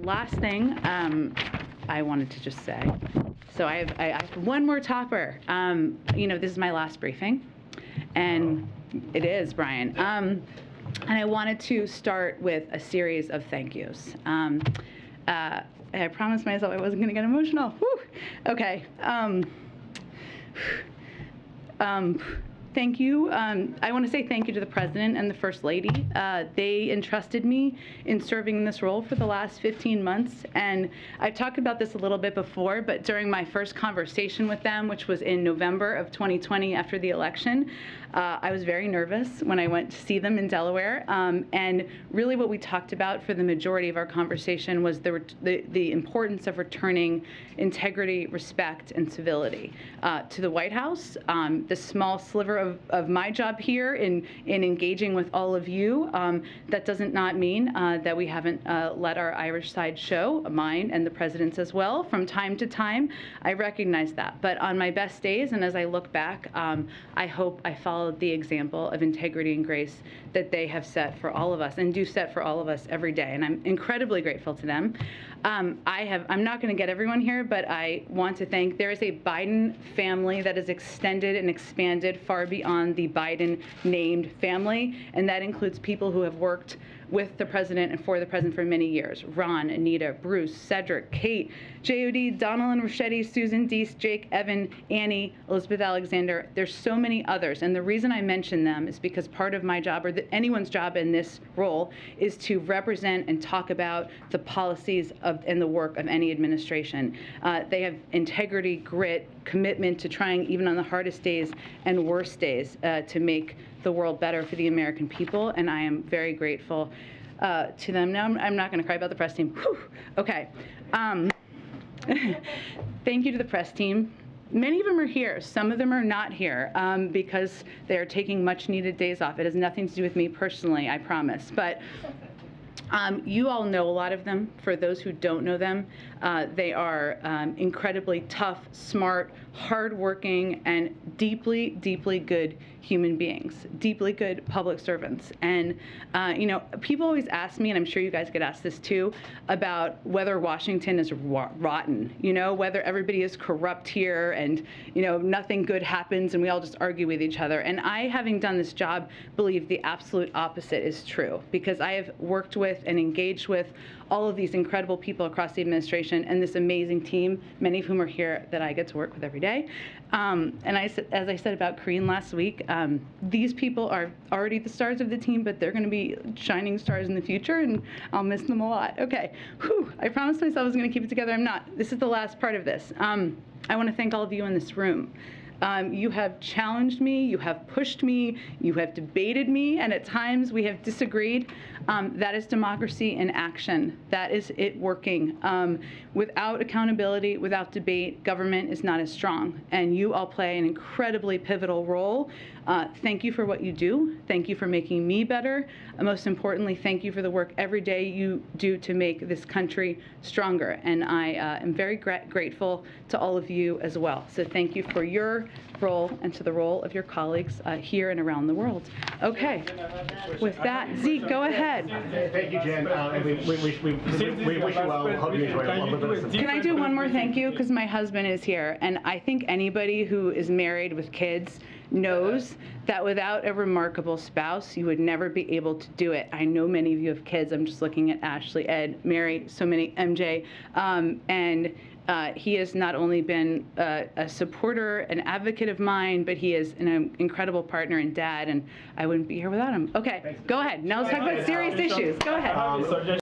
last thing I wanted to just say, so I have one more topper. This is my last briefing, and it is, Brian. And I wanted to start with a series of thank yous. I promised myself I wasn't going to get emotional. Whew. Okay. Thank you. I want to say thank you to the President and the First Lady. They entrusted me in serving in this role for the last 15 months. And I've talked about this a little bit before, but during my first conversation with them, which was in November of 2020 after the election, I was very nervous when I went to see them in Delaware. And really what we talked about for the majority of our conversation was the importance of returning integrity, respect, and civility to the White House. The small sliver of my job here in engaging with all of you, that doesn't not mean that we haven't let our Irish side show, mine and the President's as well, from time to time. I recognize that. But on my best days, and as I look back, I hope I followed the example of integrity and grace that they have set for all of us and do set for all of us every day. And I'm incredibly grateful to them. I'm not going to get everyone here, but I want to thank, there is a Biden family that is extended and expanded far beyond the Biden named family, and that includes people who have worked with the President and for the President for many years. Ron, Anita, Bruce, Cedric, Kate, J.O.D., Donald and Rochetti, Susan, Deese, Jake, Evan, Annie, Elizabeth Alexander. There's so many others, and the reason I mention them is because part of my job, or anyone's job in this role, is to represent and talk about the policies and the work of any administration. They have integrity, grit, commitment to trying, even on the hardest days and worst days, to make the world better for the American people, and I am very grateful to them. Now, I'm not going to cry about the press team. Whew. Okay. Thank you to the press team. Many of them are here. Some of them are not here because they are taking much-needed days off. It has nothing to do with me personally, I promise. But you all know a lot of them. For those who don't know them, they are incredibly tough, smart, hardworking, and deeply, deeply good human beings, deeply good public servants. And, people always ask me, and I'm sure you guys get asked this too, about whether Washington is rotten, whether everybody is corrupt here and, nothing good happens and we all just argue with each other. And I, having done this job, believe the absolute opposite is true, because I have worked with and engaged with all of these incredible people across the administration and this amazing team, many of whom are here that I get to work with every day. And as I said about Karine last week, these people are already the stars of the team, but they're going to be shining stars in the future, and I'll miss them a lot. Okay. Whew. I promised myself I was going to keep it together. I'm not. This is the last part of this. I want to thank all of you in this room. You have challenged me, you have pushed me, you have debated me, and at times we have disagreed. That is democracy in action. That is it working. Without accountability, without debate, government is not as strong. And you all play an incredibly pivotal role. Thank you for what you do. Thank you for making me better. Most importantly, thank you for the work every day you do to make this country stronger. And I am very grateful to all of you as well. So thank you for your role and to the role of your colleagues here and around the world. Okay. With that, Zeke, go ahead. Thank you, Jen. We wish you well. Hope you enjoy a little bit of. Can I do one more thank you? Because my husband is here, and I think anybody who is married with kids knows that without a remarkable spouse, you would never be able to do it. I know many of you have kids. I'm just looking at Ashley, Ed, Mary, so many, MJ, and he has not only been a supporter, an advocate of mine, but he is an incredible partner and dad, and I wouldn't be here without him. Okay, go ahead. Now let's talk about serious issues. Go ahead.